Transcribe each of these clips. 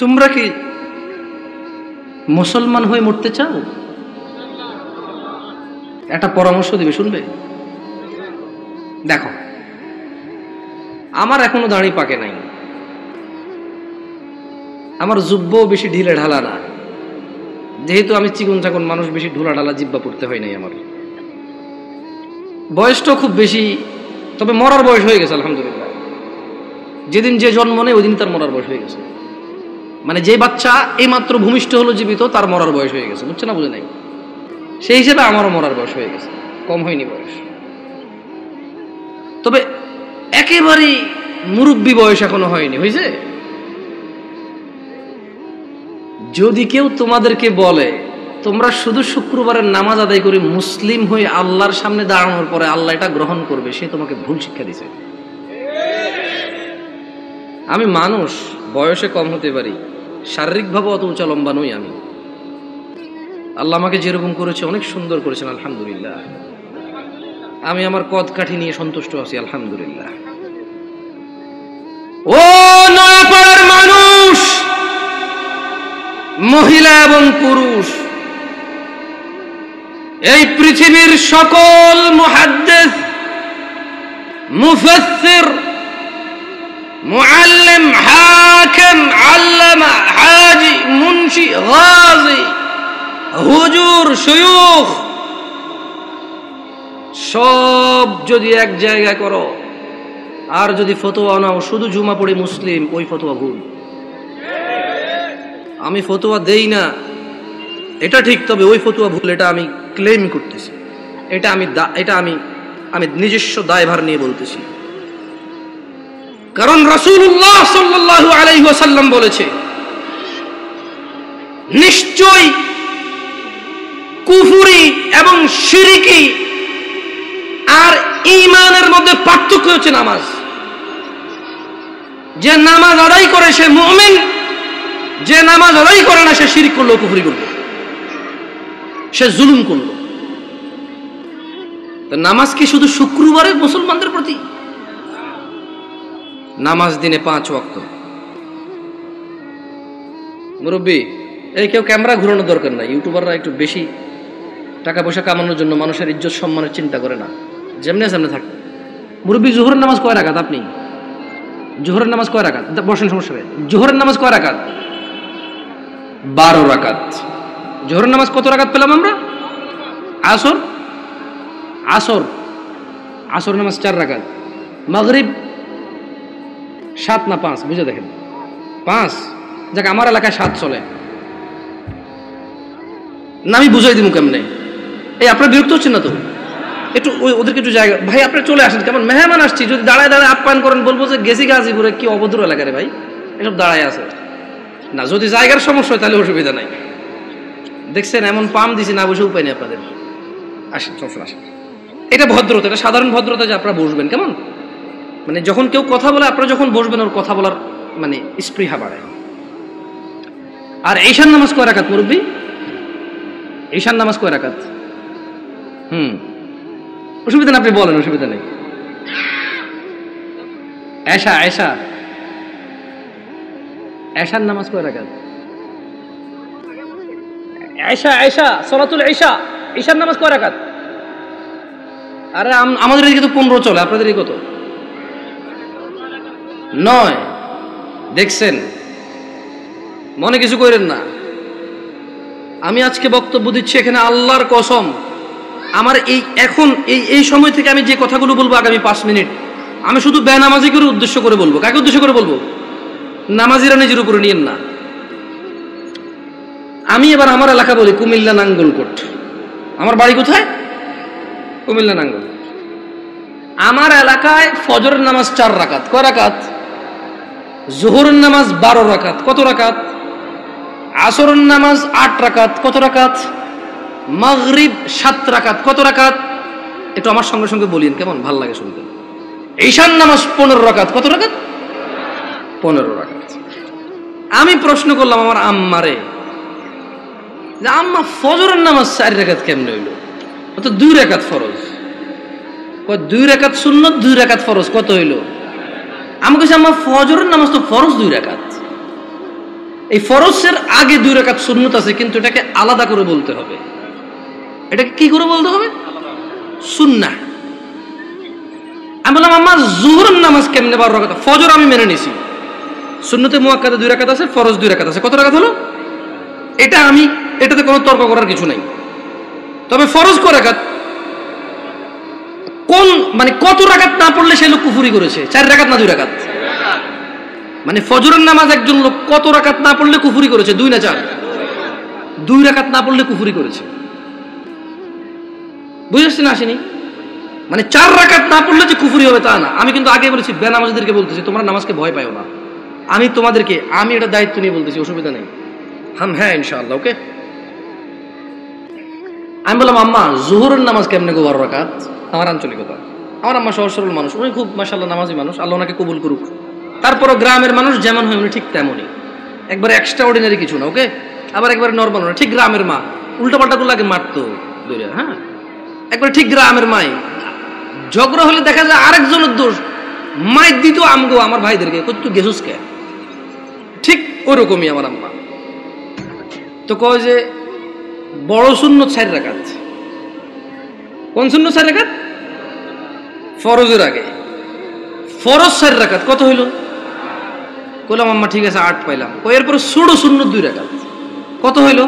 তোমরা কি মুসলমান হয়ে মরতে চাও? একটা পরামর্শ দিবে, শুনবে? দেখো, আমার এখনো দাড়ি পাকে নাই, আমার জুব্বও বেশি ঢিলে ঢালা না, যেহেতু আমি চিকন চাকন মানুষ, বেশি ঢোলা ঢালা জিব্বা পড়তে হয় নাই। আমার বয়সটাও খুব বেশি, তবে মরার বয়স হয়ে গেছে আলহামদুলিল্লাহ। যেদিন যে জন্ম নেই ওই দিন তার মরার বয়স হয়ে গেছে। মানে যে বাচ্চা এই মাত্র ভূমিষ্ঠ হলো জীবিত, তার মরার বয়স হয়ে গেছে, বুঝছে না? বুঝে নাই? সেই হিসেবে আমারও মরার বয়স হয়ে গেছে, কম হয়নি বয়স। তবে একেবারেই মুরব্বী বয়স এখনো হয়নি, হয়েছে? যদি কেউ তোমাদেরকে বলে তোমরা শুধু শুক্রবারের নামাজ আদায় করে মুসলিম হয়ে আল্লাহর সামনে দাঁড়ানোর পরে আল্লাহ এটা গ্রহণ করবে, সে তোমাকে ভুল শিক্ষা দিছে। আমি মানুষ, বয়সে কম হতে পারি, শারীরিকভাবে অত উঁচা লম্বা নই আমি। আল্লাহ আমাকে যেরকম করেছে অনেক সুন্দর করেছেন আলহামদুলিল্লাহ। আমি আমার কদ কাঠি নিয়ে সন্তুষ্ট আছি আলহামদুলিল্লাহ। ও নয়াপাড়ার মানুষ, মহিলা এবং পুরুষ, এই পৃথিবীর সকল মুহাদ্দিস, মুফাসসির, মুআল্লিম, হাকিম, আল্লামা, হাজি, মুন্সি, গাজী, হুজুর, শায়খ, সব যদি এক জায়গায় করো আর যদি ফতোয়া নাও শুধু জুমা পড়ে মুসলিম, ওই ফতোয়া ভুল। আমি ফতোয়া দেই না এটা ঠিক, তবে ওই ফতোয়া ভুল, এটা আমি ক্লেম করতেছি, এটা আমি নিজস্ব দায়ভার নিয়ে বলতেছি। কারণ রাসূলুল্লাহ সাল্লাল্লাহু আলাইহি ওয়াসাল্লাম বলেছে, নিশ্চয় কুফরি এবং শিরকি আর ঈমানের মধ্যে পার্থক্য হচ্ছে নামাজ। যে নামাজ আদায় করে সে মুমিন, যে নামাজ আদায় করে না সে শিরক করলো, কুফরি করলো, সে জুলুম করলো। তো নামাজ কি শুধু শুক্রবারে মুসলমানদের প্রতি? নামাজ দিনে 5 ওয়াক্ত। মুরব্বী, এই কেউ ক্যামেরা ঘুরানোর দরকার নাই। ইউটিউবাররা একটু বেশি টাকা পয়সা কামানোর জন্য মানুষের ইজ্জত সম্মানের চিন্তা করে না, যেমনি সামনে থাকে। মুরব্বী, জোহরের নামাজ কয় রাকাত? আপনি জোহরের নামাজ কয় রাকাত? বসেন, সমস্যা নেই। জোহরের নামাজ কয় রাকাত? 12 রাকাত। জোহরের নামাজ কত রাকাত পেলাম আমরা? আসর নামাজ 4 রাকাত। মাগরিব 7 না 5? বুঝে দেখেন, 5। যাক, আমার এলাকায় 7 চলে না, আমি বুঝাই দিব কেমনে। এই আপনারা বিরক্ত হচ্ছেন না তো? একটু ওদেরকে একটু জায়গা, ভাই আপনারা চলে আসেন, কেমন মেহমান আসছি, যদি দাঁড়ায় দাঁড়ায় আপ্যায়ন করেন বলবো যে গেছি গাজীপুরে, কি অভদ্র এলাকা রে ভাই, এসব দাঁড়ায় আছে না। যদি জায়গার সমস্যা হয় তাহলে অসুবিধা নাই। দেখছেন এমন পাম দিছি, না বসে উপায় নেই আপনাদের। আসেন, চলছেন, আসেন। এটা ভদ্রতা, এটা সাধারণ ভদ্রতা যে আপনারা বসবেন। কেমন মানে যখন কেউ কথা বলে আপনারা যখন বসবেন, ওর কথা বলার মানে স্পৃহা বাড়ে। আর ঈশার নামাজ কয় রাকাত মুরব্বী? ঈশার নামাজ কয় রাকাত? অসুবিধা না, আপনি বলেন, অসুবিধা নেই। এশার নামাজ কয় রাকাত? সালাতুল ঈশা, ঈশার নামাজ কয় রাকাত? আরে আমাদের এদিকে তো 15 চলে, আপনাদের এই কত? 9। দেখছেন, মনে কিছু করেন না। আমি আজকে বক্তব্য দিচ্ছি এখানে আল্লাহর কসম, আমার এই সময় থেকে আমি যে কথাগুলো বলবো আগামী 5 মিনিট, আমি শুধু বেনামাজি করে উদ্দেশ্য করে বলবো। কাকে উদ্দেশ্য করে বলবো? নামাজিরা নিজের উপরে নিয়েন না। আমি এবার আমার এলাকা বলি, কুমিল্লা নাঙ্গলকোট। আমার বাড়ি কোথায়? কুমিল্লা নাঙ্গলকোট। আমার এলাকায় ফজরের নামাজ 4 রাকাত। কয় রাকাত? জোহরের নামাজ 12 রাকাত। কত রাকাত? আসরের নামাজ 8 রাকাত। কত রাকাত? মাগরিব 7 রাকাত। কত রাকাত? একটু আমার সঙ্গে সঙ্গে বলিন, কেমন ভাল লাগে শুনতে। ঈশার নামাজ 15 রাকাত। কত রাকাত? 15 রাকাত। আমি প্রশ্ন করলাম আমার আম্মারে, যে আম্মা ফজরের নামাজ 4 রাকাত কেমনে হইল? তো 2 রাকাত ফরজ। 2 রাকাত সুন্নত, 2 রাকাত ফরজ, কত হইল? আমি কইছি আম্মা ফজরের নামাজ তো ফরজ 2 রাকাত। এই ফরজের আগে 2 রাকাত সুন্নত আছে, কিন্তু এটাকে আলাদা করে বলতে হবে। এটাকে কি করে বলতে হবে? সুন্নাহ। আমি বললাম আম্মা জোহরের নামাজ কেমনে 12 রাকাত? ফজর আমি মেনে নিছি, সুন্নতে মুআক্কাদা 2 রাকাত আছে, ফরজ 2 রাকাত আছে। কত রাকাত হলো? এটাতে কোনো তর্ক করার কিছু নাই। তবে ফরজ কয় রাকাত? মানে কত রাকাত না পড়লে সে লোক কুফরি করেছে? 4 রাকাত না 2 রাকাত? মানে ফজরের নামাজ একজন লোক কত রাকাত না পড়লে কুফরি করেছে? 2 না 4? 2 রাকাত না পড়লে কুফরি করেছে। বুঝেছেন আসেনি? মানে 4 রাকাত না পড়লে যে কুফরি হবে তা না। আমি কিন্তু আগে বলেছি, বেনামাজিদেরকে বলতেছি তোমরা নামাজকে ভয় পাও না। আমি এটা দায়িত্ব নিয়ে বলতেছি, অসুবিধা নেই। হ্যাঁ ইনশাআল্লাহ, ওকে। আমি বললাম আম্মা জোহরের নামাজ কেমনে গো 12 রাকাত? আমার আঞ্চলিকতা। আমার আম্মা সহজ সরল মানুষ, উনি খুব মাশাআল্লাহ নামাজি মানুষ, আল্লাহ ওনাকে কবুল করুক। তারপরও গ্রামের মানুষ যেমন হয় উনি ঠিক তেমনই, একবারে এক্সট্রা অর্ডিনারি কিছু না, ওকে। আবার একবারে নরমাল না, ঠিক গ্রামের মা। উল্টো পাল্টা গুলো আগে মারতো দূরে, হ্যাঁ, একবারে ঠিক গ্রামের মাই। ঝগড়া হলে দেখা যায় আরেকজনের দোষ, মাই দিত আমগো আমার ভাইদেরকে, তুই গেছুস কে, ঠিক ওরকমই আমার আম্মা। তো কয় যে বড় সুন্নত 4 রাকাত। কোন সুন্নত 4 রাকাত? ফরজের আগে। ফরজ 4 রাকাত, কত হইল? কইলাম আম্মা ঠিক আছে 8 পাইলাম। এরপরে ছোট সুন্নত 2 রাকাত, কত হইল?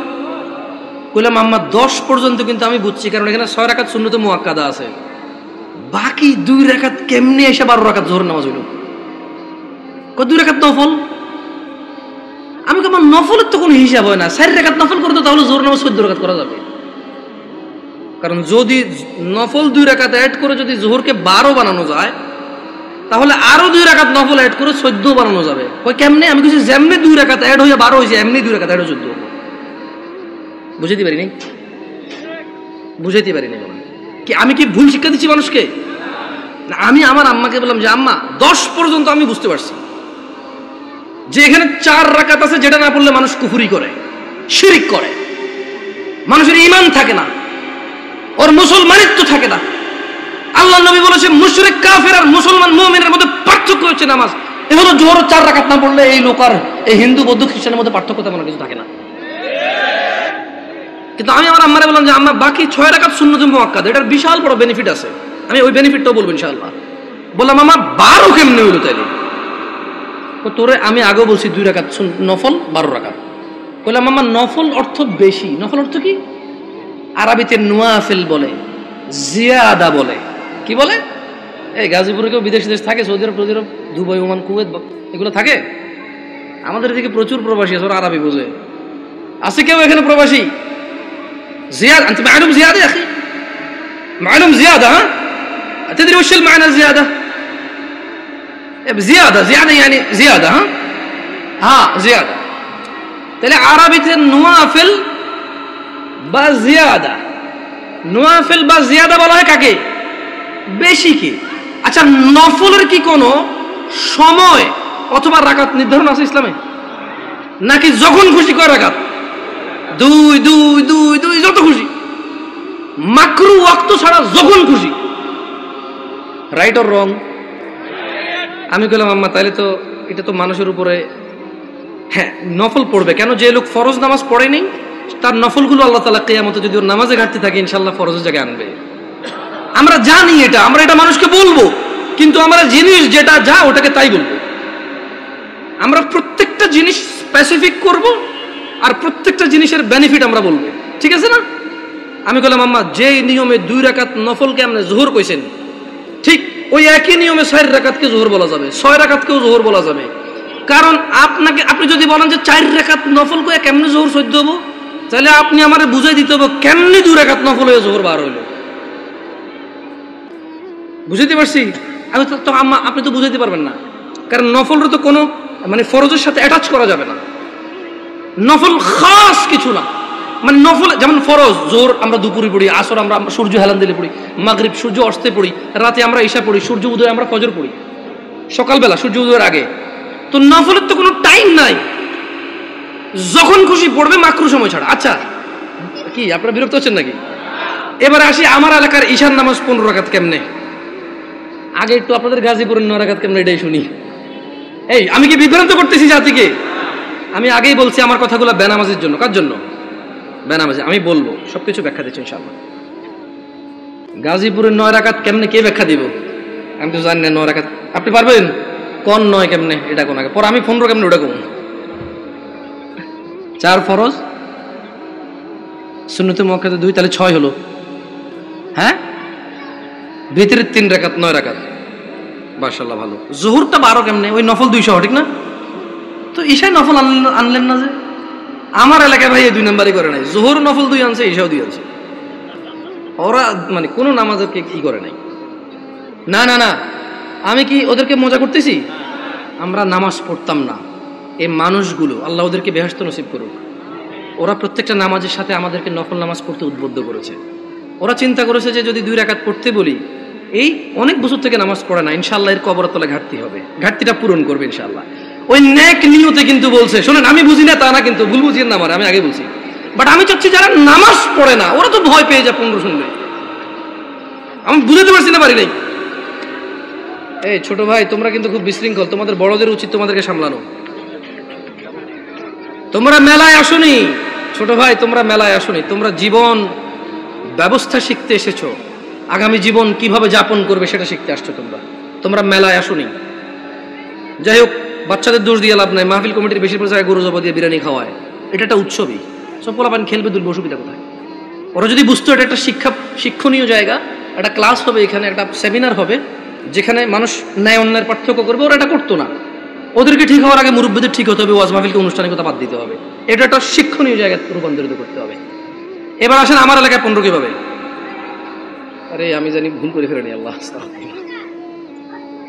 কইলাম আম্মা 10 পর্যন্ত কিন্তু আমি বুঝছি, কারণ এখানে 6 রাকাত সুন্নতে মুআক্কাদা আছে, বাকি 2 রাকাত কেমনে এসে 12 রাকাত জোহর নামাজ হইল? 2 রাকাত নফল। আমি কেমন নফলের তো কোনো হিসাব হয় না, 4 রাকাত নফল করতো তাহলে জোহর নামাজ 14 রাকাত করা যাবে। কারণ যদি নফল 2 রাকাত অ্যাড করে যদি জোহরকে 12 বানানো যায়, তাহলে আরো 2 রাকাত নফল অ্যাড করে 14 বানানো যাবে। কই কেমনে? আমি কিছু যেমনি 2 রাকাত অ্যাড হয়ে 12 হয়েছে, এমনি 2 রাকাত অ্যাড হয়ে 14। বুঝাইতে পারিনি? কি আমি কি ভুল শিক্ষা দিচ্ছি মানুষকে? না, আমি আমার আম্মাকে বললাম যে আম্মা 10 পর্যন্ত আমি বুঝতে পারছি যে এখানে 4 রাকাত আছে, যেটা না পড়লে মানুষ কুফরি করে, শিরিক করে, মানুষের ঈমান থাকে না, ওর মুসলমানিত্ব থাকে না। আল্লাহ নবী বলেছে মুশরিক কাফের আর মুসলমান মুমিনের মধ্যে পার্থক্য হচ্ছে নামাজ। এখনো জোহর 4 রাকাত না পড়লে এই লোক আর এই হিন্দু বৌদ্ধ খ্রিস্টানের মধ্যে পার্থক্য তেমন কিছু থাকে না। কিন্তু আমি আমার আম্মারে বললাম যে আম্মা বাকি 6 রাকাত সুন্নতে মুআক্কাদা, এটার বিশাল বড় বেনিফিট আছে, আমি ওই বেনিফিটটাও বলবো ইনশাআল্লাহ। বললাম আম্মা 12 কেমনে হলো তাইলে? তোরে আমি আগেও বলছি 2 রাকাত নফল 12 রাকাত। বললাম আম্মা নফল অর্থ বেশি। নফল অর্থ কি? আরবিতে নওয়াফিল বলে, জিয়াদা বলে। কি বলে? এই গাজীপুরে কেউ বিদেশ থাকে, সৌদি আরব, দুবাই, ওমান, কুয়েত এগুলো থাকে। আমাদের এদিকে প্রচুর প্রবাসী আছে, ওরা আরবি বোঝে। আছে কেউ এখানে প্রবাসী? زيادة أنت معلوم زيادة يا أخي، معلوم زيادة، ها تدري وش المعنى الزيادة؟ زيادة يعني زيادة، زيادة تلاقي عربية النوافل بزيادة، نوافل بزيادة বলা হয় কাকে? বেশি কি? আচ্ছা নফলের কি কোনো সময় অথবা রাকাত নির্ধারণ আছে ইসলামে? নাকি যখন খুশি কয় রাকাত? 2 যত খুশি, মাকরু ওয়াক্ত ছাড়া যখন খুশি। Right or wrong? আমি বললাম আম্মা তাহলে তো এটা তো মানুষের উপরে, হ্যাঁ নফল পড়বে কেন? যে লোক ফরজ নামাজ পড়ে নেই তার নফলগুলো আল্লাহ তাআলা কিয়ামতে যদি ওর নামাজে ঘাটতি থাকে ইনশাআল্লাহ ফরজের জায়গায় আনবে। আমরা জানি এটা, আমরা এটা মানুষকে বলবো, কিন্তু আমরা জিনিস যেটা যা ওটাকে তাই বলবো। আমরা প্রত্যেকটা জিনিস স্পেসিফিক করব আর প্রত্যেকটা জিনিসের বেনিফিট আমরা বলবো, ঠিক আছে না? আমি বললাম আম্মা যে নিয়মে 2 রাকাত নফলকে আপনি জোহর কইছেন, ঠিক ওই একই নিয়মে 4 রাকাতকে জোহর বলা যাবে, 6 রাকাতকেও জোহর বলা যাবে। কারণ আপনি যদি বলেন যে 4 রাকাত নফল কয়ে কেমনে জোহর 14 হবো, তাহলে আপনি আমারে বুঝাই দিতে হবে কেমনে 2 রাকাত নফল হয়ে জোহর 12 হইল। বুঝাইতে পারছি? আমি তো আম্মা আপনি তো বুঝাইতে পারবেন না, কারণ নফলের তো কোনো মানে ফরজের সাথে অ্যাটাচ করা যাবে না। নফল খাস কিছু না, মানে নফল যেমন ফরজ জোর আমরা দুপুরে পড়ি, আসর আমরা সূর্য হেলান দিলে পড়ি, মাগরিব সূর্য অস্তে পড়ি, রাতে আমরা ঈশা পড়ি, সূর্য উদয় আমরা ফজর পড়ি, সকালবেলা সূর্য উদয়ের আগে। তো নফলের তো কোনো টাইম নাই, যখন খুশি পড়বে মাকরু সময় ছাড়া। আচ্ছা কি আপনারা বিরক্ত হচ্ছেন নাকি? এবার আসি আমার এলাকার ঈশার নামাজ 15 রাকাত কেমনে। আগে একটু আপনাদের গাজীপুরের 9 রাকাত কেমনে এটাই শুনি। এই আমি কি বিভ্রান্ত করতেছি জাতিকে? আমি আগেই বলছি আমার কথাগুলো বেনামাজির জন্য। কার জন্য? বেনামাজি। আমি বলবো, সবকিছু ব্যাখ্যা দিচ্ছি ইনশাআল্লাহ। গাজীপুরের 9 রাকাত কেমনে কে ব্যাখ্যা দিব? আমি তো জানি না 9 রাকাত। আপনি পারবেন? কোন 9 কেমনে এটা কোন আগে, পরে আমি 15 কেমনে ওটা কোন। 4 ফরজ, সুন্নতে মুআক্কাদা 2, তাহলে 6 হলো। হ্যাঁ, ভিতরে 3 রাকাত, 9 রাকাত। মাশাআল্লাহ, ভালো। জোহরটা 12 কেমনে? ওই নফল 200, ঠিক না? তো ঈশায় নফল আনলেন না যে? আমার এলাকায় ভাই এই 2 নাম্বারই করে নাই। জোহর নফল 2 আনছে, ঈশাও 2 আনছে। ওরা মানে কোনো নামাজকে কি করে নাই। না না না, আমি কি ওদেরকে মজা করতেছি? আমরা নামাজ পড়তাম না, এই মানুষগুলো আল্লাহ ওদেরকে বেহেশত নসিব করুক, ওরা প্রত্যেকটা নামাজের সাথে আমাদেরকে নফল নামাজ পড়তে উদ্বুদ্ধ করেছে। ওরা চিন্তা করেছে যে যদি 2 রাকাত পড়তে বলি, এই অনেক বছর থেকে নামাজ পড়ে না, ইনশাআল্লাহ এর কবরের তলে ঘাটতি হবে, ঘাটতিটা পূরণ করবে ইনশাআল্লাহ। ওই নেক নিয়তে কিন্তু বলছে। শোনেন, আমি বুঝি না তা না, কিন্তু ভুল বুঝিয়েন না আমার, আমি আগে বলছি। বাট আমি চাচ্ছি যারা নামাজ পড়ে না ওরা তো ভয় পেয়ে যায় 15 শুনলে। আমি বুঝতে পারছি না, পারি নাই। এই ছোট ভাই, তোমরা কিন্তু খুব বিশৃঙ্খল, তোমাদের বড়দের উচিত তোমাদেরকে সামলানো। তোমরা মেলায় আসোনি ছোট ভাই, তোমরা মেলায় আসোনি, তোমরা জীবন ব্যবস্থা শিখতে এসেছো, আগামী জীবন কিভাবে যাপন করবে সেটা শিখতে আসছো। তোমরা মেলায় আসোনি। যাই হোক, বাচ্চাদের দোষ দিয়ে লাভ নাই। মাহফিল কমিটির বেশিরভাগ জায়গায় গরু জবা দিয়ে বিরিয়ানি খাওয়ায়, এটা একটা উৎসবই। সব পোলাপান খেলবে, দুলবে, অসুবিধা কোথায়? ওরা যদি বুঝতো এটা একটা শিক্ষণীয় জায়গা, একটা ক্লাস হবে এখানে, একটা সেমিনার হবে যেখানে মানুষ ন্যায় অন্যায়ের পার্থক্য করবে, ওরা এটা করতো না। ওদেরকে ঠিক হওয়ার আগে মুরব্বীদের ঠিক হতে হবে, ওয়াজ মাহফিলকে আনুষ্ঠানিকতা বাদ দিতে হবে। এটা একটা শিক্ষণীয় জায়গায় রূপান্তরিত করতে হবে। এবার আসেন আমার এলাকায় 15 কিভাবে? আরে আমি জানি ভুল করে ফেলেনি, আল্লাহ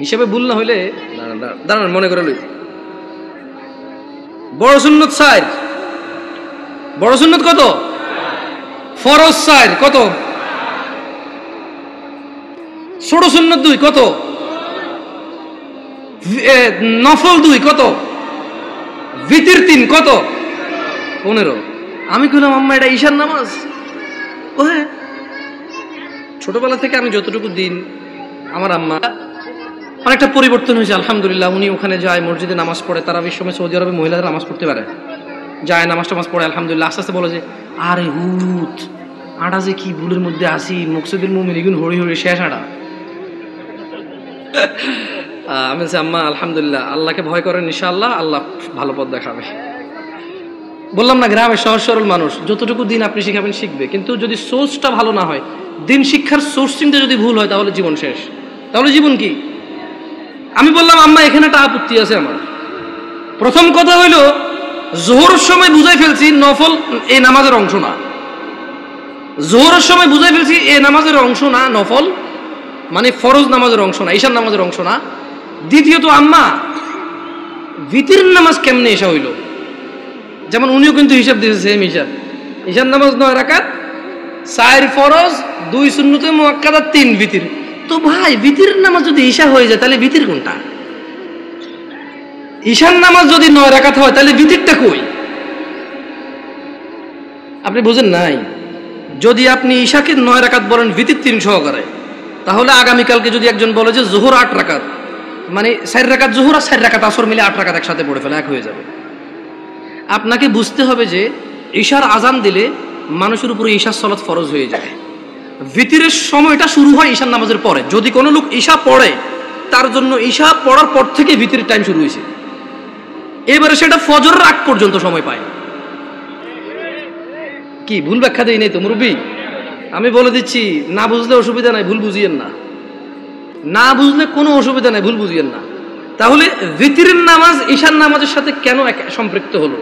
হিসেবে ভুল না হইলে দাঁড়ান, মনে করে লই। বড় সুন্নত 4, বড় সুন্নত কত? ফরজ 4 কত? ছোট সুন্নত 2 কত? নফল 2 কত? ভিতর 3 কত? 15। আমি কইলাম আম্মা এটা ঈশার নামাজ? ও হ্যাঁ। ছোটবেলা থেকে আমি যতটুকু দিন, আমার আম্মা অনেকটা পরিবর্তন হয়েছে আলহামদুলিল্লাহ। উনি ওখানে যায়, মসজিদে নামাজ পড়ে। তারাবির সময় সৌদি আরবে মহিলারা নামাজ পড়তে পারে, যায় নামাজ টামাজ পড়ে আলহামদুলিল্লাহ। আস্তে আস্তে বলে যে আরে হুত আটা যে কি ভুলের মধ্যে আসি, মকসুদুল মুমিন এগুন হরি হরি শেষ আটা। আমি বলছি আম্মা আলহামদুলিল্লাহ, আল্লাহকে ভয় করেন, ইনশাআল্লাহ আল্লাহ ভালো পথ দেখাবে। বললাম না, গ্রামের সহজ সরল মানুষ, যতটুকু দিন আপনি শিখাবেন শিখবে, কিন্তু যদি সোর্সটা ভালো না হয়, দিন শিক্ষার সোর্সিংটা যদি ভুল হয়, তাহলে জীবন শেষ। তাহলে জীবন কি? আমি বললাম আম্মা এখানে একটা আপত্তি আছে আমার। প্রথম কথা হইল, জোহরের সময় বুঝাই ফেলছি নফল এই নামাজের অংশ না। জোহরের সময় বুঝাই ফেলছি এই নামাজের অংশ না, নফল মানে ফরজ নামাজের অংশ না, ঈশার নামাজের অংশ না। দ্বিতীয়ত আম্মা ভিতরের নামাজ কেমনে এসা হইল? যেমন উনিও কিন্তু হিসাব দিয়েছে, সেম হিসাব। ঈশার নামাজ 9 রাকাত, 4 ফরজ, 2 সুন্নতে মুআক্কাদা, 3 ভিতর। তো ভাই ভিতরের নামাজ যদি ঈশা হয়ে যায়, তাহলে ভিতর কোনটা? ঈশার নামাজ যদি 9 রাকাত হয়, তাহলে ভিতরটা কই? আপনি বুঝেন নাই? যদি আপনি ঈশাকে 9 রাকাত বলেন ভিতর 3 সহকারে, তাহলে আগামীকালকে যদি একজন বলে যে জোহর 8 রাকাত, মানে 4 রাকাত জোহর আর 4 রাকাত আসর মিলে 8 রাকাত একসাথে পড়ে ফেলে, এক হয়ে যাবে। আপনাকে বুঝতে হবে যে ঈশার আজান দিলে মানুষের উপরে ঈশার সালাত ফরজ হয়ে যায়। ভিতরের সময়টা শুরু হয় ঈশার নামাজের পরে। যদি কোনো লোক ঈশা পড়ে, তার জন্য ঈশা পড়ার পর থেকে ভিতরের টাইম শুরু হয়েছে। এবারে সেটা ফজরের আগ পর্যন্ত সময় পায়। কি ভুল ব্যাখ্যা দেই নাই তো মুরব্বী? আমি বলে দিচ্ছি, না বুঝলে অসুবিধা নাই, ভুল বুঝিয়েন না। না বুঝলে কোনো অসুবিধা নাই, ভুল বুঝিয়েন না। তাহলে ভিতরের নামাজ ঈশার নামাজের সাথে কেন সম্পৃক্ত হলো?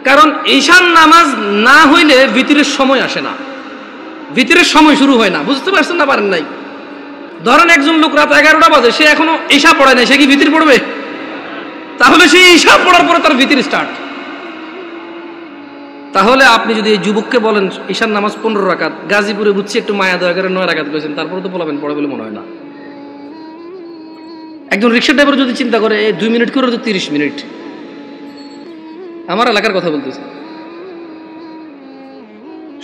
কারণ ঈশার নামাজ না হইলে ভিতরের সময় আসে না, ভিতরের সময় শুরু হয় না। বুঝতে পারছেন না? পারেন নাই? ধরেন একজন লোক রাত 11টা বাজে, সে এখনো ঈশা পড়ে নাই, সে কি ভিতর পড়বে? তাহলে সে ঈশা পড়ার পরে তার ভিতর স্টার্ট। তাহলে আপনি যদি এই যুবককে বলেন ঈশার নামাজ 15 রাকাত, গাজীপুরে বুঝছি একটু মায়া দয়া করে 9 রাকাত করেছেন, তারপরে তো বলবেন পড়ে বলে মনে হয় না। একজন রিক্সা ড্রাইভার যদি চিন্তা করে 2 মিনিট করে তো 30 মিনিট। আমার এলাকার কথা বলতেছি।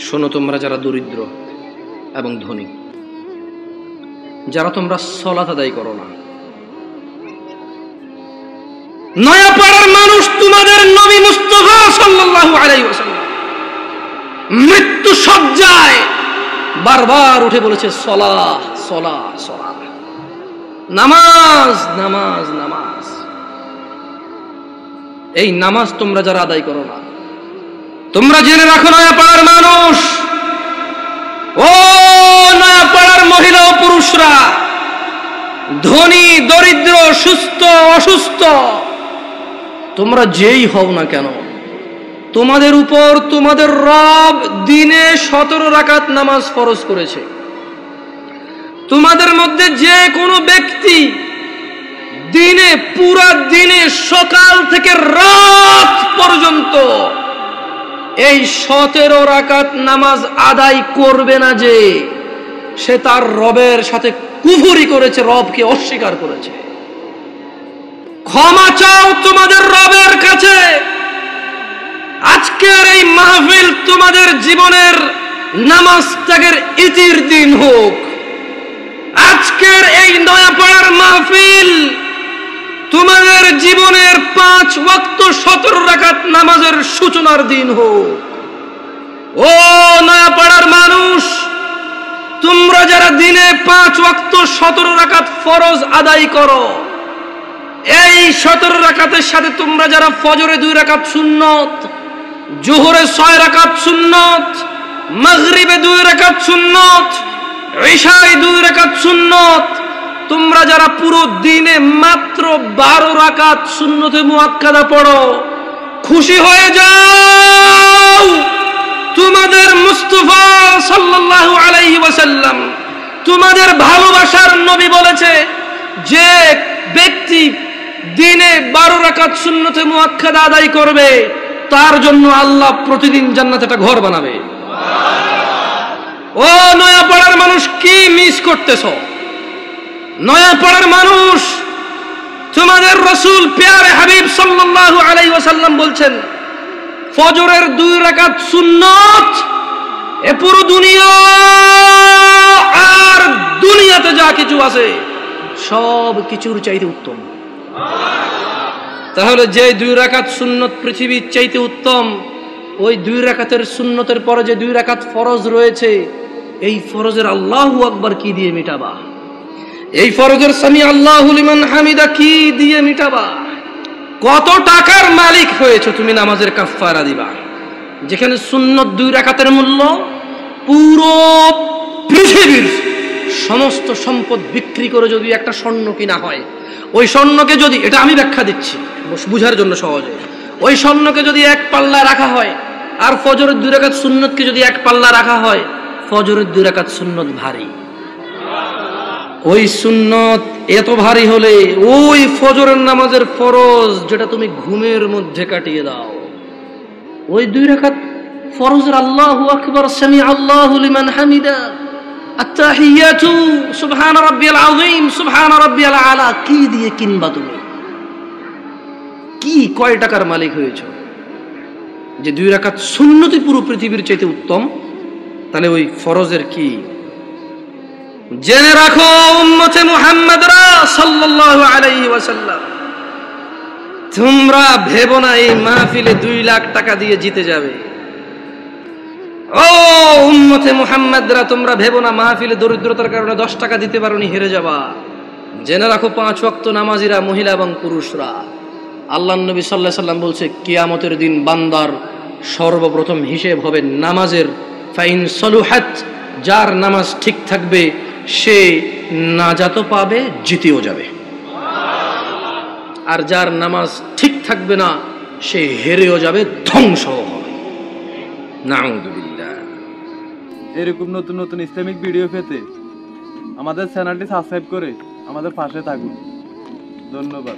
শোনো, তোমরা যারা দরিদ্র এবং ধনী, যারা তোমরা সালাত আদায় করো না, নয়াপাড়ার মানুষ তোমাদের নবী সাল্লাল্লাহু আলাইহি ওয়াসাল্লাম মৃত্যু সজ্জায় বারবার উঠে বলেছে সলাহ সলাহ সলাহ, নামাজ নামাজ নামাজ। এই নামাজ তোমরা যারা আদায় করো না, তোমরা জেনে রাখো নয়াপাড়ার মানুষ, ও নয়াপাড়ার মহিলা ও পুরুষরা, ধনী দরিদ্র সুস্থ অসুস্থ, তোমরা যেই হও না কেন, তোমাদের উপর তোমাদের রব দিনে 17 রাকাত নামাজ ফরজ করেছে। তোমাদের মধ্যে যে কোনো ব্যক্তি দিনে পুরা দিনে সকাল থেকে রাত পর্যন্ত এই 17 রাকাত নামাজ আদায় করবে না, যে সে তার রবের সাথে কুফরি করেছে, রবকে অস্বীকার করেছে। ক্ষমা চাও তোমাদের রবের কাছে। আজকের এই মাহফিল তোমাদের জীবনের নামাজ ত্যাগের ইতির দিন হোক। আজকের এই নয়াপাড়ার মাহফিল তোমাদের জীবনের 5 ওয়াক্ত 17 রাকাত নামাজের সূচনার দিন হোক। ও নয়াপাড়ার মানুষ, তোমরা যারা দিনে 5 ওয়াক্ত 17 রাকাত ফরজ আদায় করো, এই 17 রাকাতের সাথে তোমরা যারা ফজরে 2 রাকাত সুন্নত, জোহরে 6 রাকাত সুন্নত, মাগরিবে 2 রাকাত সুন্নত, ইশায় 2 রাকাত সুন্নত, তোমরা যারা পুরো দিনে মাত্র 12 রাকাত সুন্নতে মুআক্কাদা পড়ো, খুশি হয়ে যাও। তোমাদের মুস্তাফা সাল্লাল্লাহু আলাইহি ওয়াসাল্লাম, তোমাদের ভালোবাসার নবী বলেছে, যে ব্যক্তি দিনে 12 রাকাত সুন্নতে মুআক্কাদা আদায় করবে, তার জন্য আল্লাহ প্রতিদিন জান্নাতে একটা ঘর বানাবে। ও নয়াপাড়ার মানুষ, কি মিস করতেছো? নয়াপাড়ার মানুষ, তোমাদের রাসূল প্যারে হাবিব সাল্লাল্লাহু আলাইহি ওয়াসাল্লাম বলছেন, ফজরের 2 রাকাত সুন্নত এ পুরো দুনিয়া আর দুনিয়াতে যা কিছু আছে সব কিছুর চাইতে উত্তম। তাহলে যে 2 রাকাত সুন্নত পৃথিবীর চাইতে উত্তম, ওই 2 রাকাতের সুন্নতের পরে যে 2 রাকাত ফরজ রয়েছে, এই ফরজের আল্লাহু আকবার কি দিয়ে মিটাবা? এই ফরজের সামি আল্লাহু লিমান হামিদা কি দিয়ে মিটাবা? কত টাকার মালিক হয়েছে তুমি নামাজের কাফারা দিবা, যেখানে সুন্নত 2 রাকাতের মূল্য পুরো পৃথিবীর সমস্ত সম্পদ বিক্রি করে যদি একটা স্বর্ণ কিনা হয়, ওই স্বর্ণকে যদি, এটা আমি ব্যাখ্যা দিচ্ছি বুঝার জন্য সহজে, ওই স্বর্ণকে যদি 1 পাল্লা রাখা হয়, আর ফজরের 2 রাকাত সুন্নতকে যদি 1 পাল্লা রাখা হয়, ফজরের 2 রাকাত সুন্নত ভারী। ওই সুন্নত এত ভারী হলে ওই ফজরের নামাজের ফরজ যেটা তুমি ঘুমের মধ্যে কাটিয়ে দাও, ওই 2 রাকাত ফরজের আল্লাহু আকবার, সামি আল্লাহু লিমান হামিদা, আত্তাহিয়াতু সুবহান রাব্বিয়াল আযীম, সুবহান রাব্বিয়াল আলা কি দিয়ে কিনবা? তুমি কি কয় টাকার মালিক হয়েছো যে 2 রাকাত সুন্নতই পুরো পৃথিবীর চাইতে উত্তম? তাহলে ওই ফরজের কি? জেনে রাখো উম্মতে মুহাম্মাদরা সাল্লাল্লাহু আলাইহি ওয়াসাল্লাম, তোমরা ভেবো না এই মাহফিলে 2 লাখ টাকা দিয়ে জিতে যাবে। ও উম্মতে মুহাম্মাদরা, তোমরা ভেবো না মাহফিলে দরিদ্রতার কারণে 10 টাকা দিতে পারোনি হেরে যাবা। জেনে রাখো 5 ওয়াক্ত নামাজিরা মহিলা এবং পুরুষরা, আল্লাহর নবী সাল্লাল্লাহু আলাইহি ওয়াসাল্লাম বলছে, কিয়ামতের দিন বান্দার সর্বপ্রথম হিসেব হবে নামাজের। ফাইন সলুহাত, যার নামাজ ঠিক থাকবে সে নাজাতও পাবে, জিতেও যাবে। আর যার নামাজ ঠিক থাকবে না সে হেরেও যাবে, ধ্বংসও হবে। নাউযুবিল্লাহ। এরকম নতুন নতুন ইসলামিক ভিডিও পেতে আমাদের চ্যানেলটি সাবস্ক্রাইব করে আমাদের পাশে থাকুন। ধন্যবাদ।